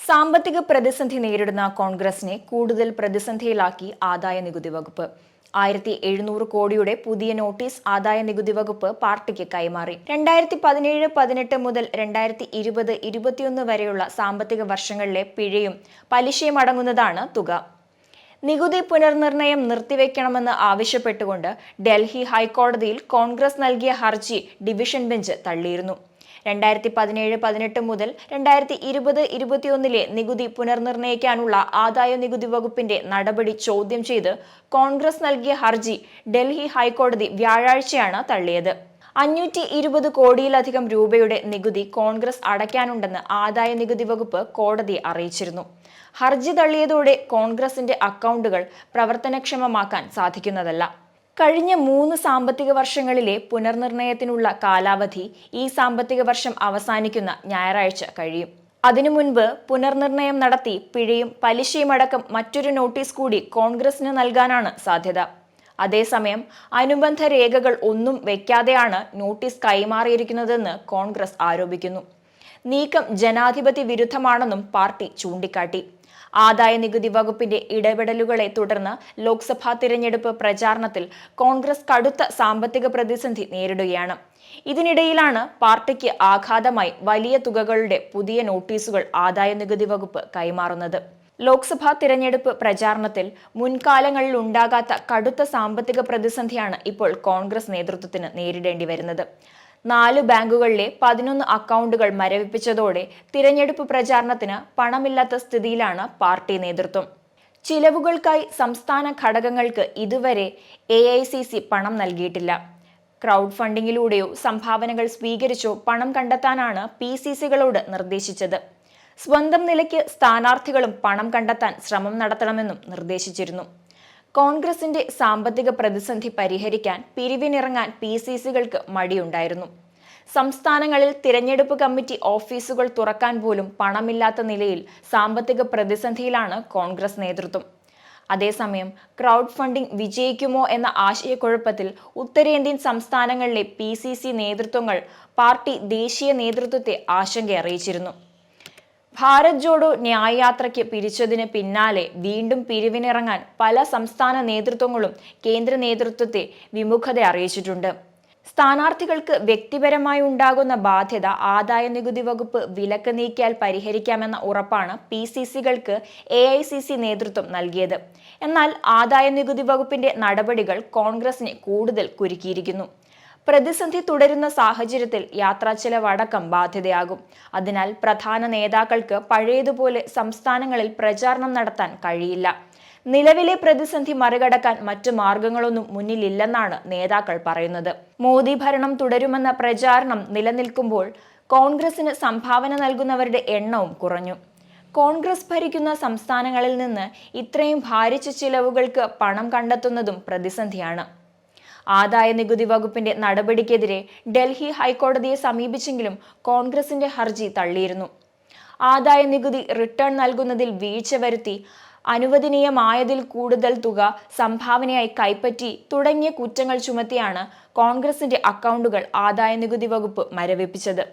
സാമ്പത്തിക പ്രതിസന്ധി നേരിടുന്ന കോൺഗ്രസിനെ കൂടുതൽ പ്രതിസന്ധിയിലാക്കി ആദായ നികുതി വകുപ്പ്. 1700 കോടിയുടെ പുതിയ നോട്ടീസ് ആദായ നികുതി വകുപ്പ് പാർട്ടിക്ക് കൈമാറി. 2017-18 മുതൽ 2020-21 വരെയുള്ള സാമ്പത്തിക വർഷങ്ങളിലെ പിഴയും പലിശയും അടങ്ങുന്നതാണ് തുക. നികുതി പുനർനിർണയം നിർത്തിവെക്കണമെന്ന് ആവശ്യപ്പെട്ടുകൊണ്ട് ഡൽഹി ഹൈക്കോടതിയിൽ കോൺഗ്രസ് നൽകിയ ഹർജി ഡിവിഷൻ ബെഞ്ച് തള്ളിയിരുന്നു. 2017-18 മുതൽ 2020-21 നികുതി പുനർനിർണയിക്കാനുള്ള ആദായ നികുതി വകുപ്പിന്റെ നടപടി ചോദ്യം ചെയ്ത് കോൺഗ്രസ് നൽകിയ ഹർജി ഡൽഹി ഹൈക്കോടതി വ്യാഴാഴ്ചയാണ് തള്ളിയത്. 520 കോടിയിലധികം രൂപയുടെ നികുതി കോൺഗ്രസ് അടയ്ക്കാനുണ്ടെന്ന് ആദായ നികുതി വകുപ്പ് കോടതിയെ അറിയിച്ചിരുന്നു. ഹർജി തള്ളിയതോടെ കോൺഗ്രസിന്റെ അക്കൗണ്ടുകൾ പ്രവർത്തനക്ഷമമാക്കാൻ സാധിക്കുന്നതല്ല. കഴിഞ്ഞ 3 സാമ്പത്തിക വർഷങ്ങളിലെ പുനർനിർണയത്തിനുള്ള കാലാവധി ഈ സാമ്പത്തിക വർഷം അവസാനിക്കുന്ന ഞായറാഴ്ച കഴിയും. അതിനു മുൻപ് പുനർനിർണയം നടത്തി പിഴയും പലിശയും അടക്കം മറ്റൊരു നോട്ടീസ് കൂടി കോൺഗ്രസിന് നൽകാനാണ് സാധ്യത. അതേസമയം അനുബന്ധ രേഖകൾ ഒന്നും വെക്കാതെയാണ് നോട്ടീസ് കൈമാറിയിരിക്കുന്നതെന്ന് കോൺഗ്രസ് ആരോപിക്കുന്നു. നീക്കം ജനാധിപത്യ വിരുദ്ധമാണെന്നും പാർട്ടി ചൂണ്ടിക്കാട്ടി. ആദായ നികുതി വകുപ്പിന്റെ ഇടപെടലുകളെ തുടർന്ന് ലോക്സഭാ തിരഞ്ഞെടുപ്പ് പ്രചാരണത്തിൽ കോൺഗ്രസ് കടുത്ത സാമ്പത്തിക പ്രതിസന്ധി നേരിടുകയാണ്. ഇതിനിടയിലാണ് പാർട്ടിക്ക് ആഘാതമായി വലിയ തുകകളുടെ പുതിയ നോട്ടീസുകൾ ആദായ നികുതി വകുപ്പ് കൈമാറുന്നത്. ലോക്സഭാ തിരഞ്ഞെടുപ്പ് പ്രചാരണത്തിൽ മുൻകാലങ്ങളിൽ ഉണ്ടാകാത്ത കടുത്ത സാമ്പത്തിക പ്രതിസന്ധിയാണ് ഇപ്പോൾ കോൺഗ്രസ് നേതൃത്വത്തിന് നേരിടേണ്ടി വരുന്നത്. 4 ബാങ്കുകളിലെ 11 അക്കൗണ്ടുകൾ മരവിപ്പിച്ചതോടെ തിരഞ്ഞെടുപ്പ് പ്രചാരണത്തിന് പണമില്ലാത്ത സ്ഥിതിയിലാണ് പാർട്ടി നേതൃത്വം. ചിലവുകൾക്കായി സംസ്ഥാന ഘടകങ്ങൾക്ക് ഇതുവരെ AICC പണം നൽകിയിട്ടില്ല. ക്രൗഡ് ഫണ്ടിങ്ങിലൂടെയോ സംഭാവനകൾ സ്വീകരിച്ചോ പണം കണ്ടെത്താനാണ് PCCകളോട് നിർദ്ദേശിച്ചത്. സ്വന്തം നിലയ്ക്ക് സ്ഥാനാർത്ഥികളും പണം കണ്ടെത്താൻ ശ്രമം നടത്തണമെന്നും നിർദ്ദേശിച്ചിരുന്നു. കോൺഗ്രസിന്റെ സാമ്പത്തിക പ്രതിസന്ധി പരിഹരിക്കാൻ പിരിവിനിറങ്ങാൻ PCCകൾക്ക് മടിയുണ്ടായിരുന്നു. സംസ്ഥാനങ്ങളിൽ തിരഞ്ഞെടുപ്പ് കമ്മിറ്റി ഓഫീസുകൾ തുറക്കാൻ പോലും പണമില്ലാത്ത നിലയിൽ സാമ്പത്തിക പ്രതിസന്ധിയിലാണ് കോൺഗ്രസ് നേതൃത്വം. അതേസമയം ക്രൗഡ് ഫണ്ടിംഗ് വിജയിക്കുമോ എന്ന ആശയക്കുഴപ്പത്തിൽ ഉത്തരേന്ത്യൻ സംസ്ഥാനങ്ങളിലെ PCC നേതൃത്വങ്ങൾ പാർട്ടി ദേശീയ നേതൃത്വത്തെ ആശങ്ക അറിയിച്ചിരുന്നു. ഭാരത് ജോഡോ ന്യായ് യാത്രയ്ക്ക് പിരിച്ചതിന് പിന്നാലെ വീണ്ടും പിരിവിനിറങ്ങാൻ പല സംസ്ഥാന നേതൃത്വങ്ങളും കേന്ദ്ര നേതൃത്വത്തെ വിമുഖത അറിയിച്ചിട്ടുണ്ട്. സ്ഥാനാർത്ഥികൾക്ക് വ്യക്തിപരമായി ഉണ്ടാകുന്ന ബാധ്യത ആദായ നികുതി വകുപ്പ് വിലക്ക് നീക്കിയാൽ പരിഹരിക്കാമെന്ന ഉറപ്പാണ് PCCകൾക്ക് AICC നേതൃത്വം നൽകിയത്. എന്നാൽ ആദായ നികുതി വകുപ്പിന്റെ നടപടികൾ കോൺഗ്രസിനെ കൂടുതൽ കുരുക്കിയിരിക്കുന്നു. പ്രതിസന്ധി തുടരുന്ന സാഹചര്യത്തിൽ യാത്രാച്ചെലവടക്കം ബാധ്യതയാകും. അതിനാൽ പ്രധാന നേതാക്കൾക്ക് പഴയതുപോലെ സംസ്ഥാനങ്ങളിൽ പ്രചാരണം നടത്താൻ കഴിയില്ല. നിലവിലെ പ്രതിസന്ധി മറികടക്കാൻ മറ്റു മാർഗങ്ങളൊന്നും മുന്നിലില്ലെന്നാണ് നേതാക്കൾ പറയുന്നത്. മോദി ഭരണം തുടരുമെന്ന പ്രചാരണം നിലനിൽക്കുമ്പോൾ കോൺഗ്രസിന് സംഭാവന നൽകുന്നവരുടെ എണ്ണവും കുറഞ്ഞു. കോൺഗ്രസ് ഭരിക്കുന്ന സംസ്ഥാനങ്ങളിൽ നിന്ന് ഇത്രയും ഭാരിച്ച ചിലവുകൾക്ക് പണം കണ്ടെത്തുന്നതും പ്രതിസന്ധിയാണ്. ആദായ നികുതി വകുപ്പിന്റെ നടപടിക്കെതിരെ ഡൽഹി ഹൈക്കോടതിയെ സമീപിച്ചെങ്കിലും കോൺഗ്രസിന്റെ ഹർജി തള്ളിയിരുന്നു. ആദായ നികുതി റിട്ടേൺ നൽകുന്നതിൽ വീഴ്ച വരുത്തി, അനുവദനീയമായതിൽ കൂടുതൽ തുക സംഭാവനയായി കൈപ്പറ്റി തുടങ്ങിയ കുറ്റങ്ങൾ ചുമത്തിയാണ് കോൺഗ്രസിന്റെ അക്കൗണ്ടുകൾ ആദായ നികുതി വകുപ്പ് മരവിപ്പിച്ചത്.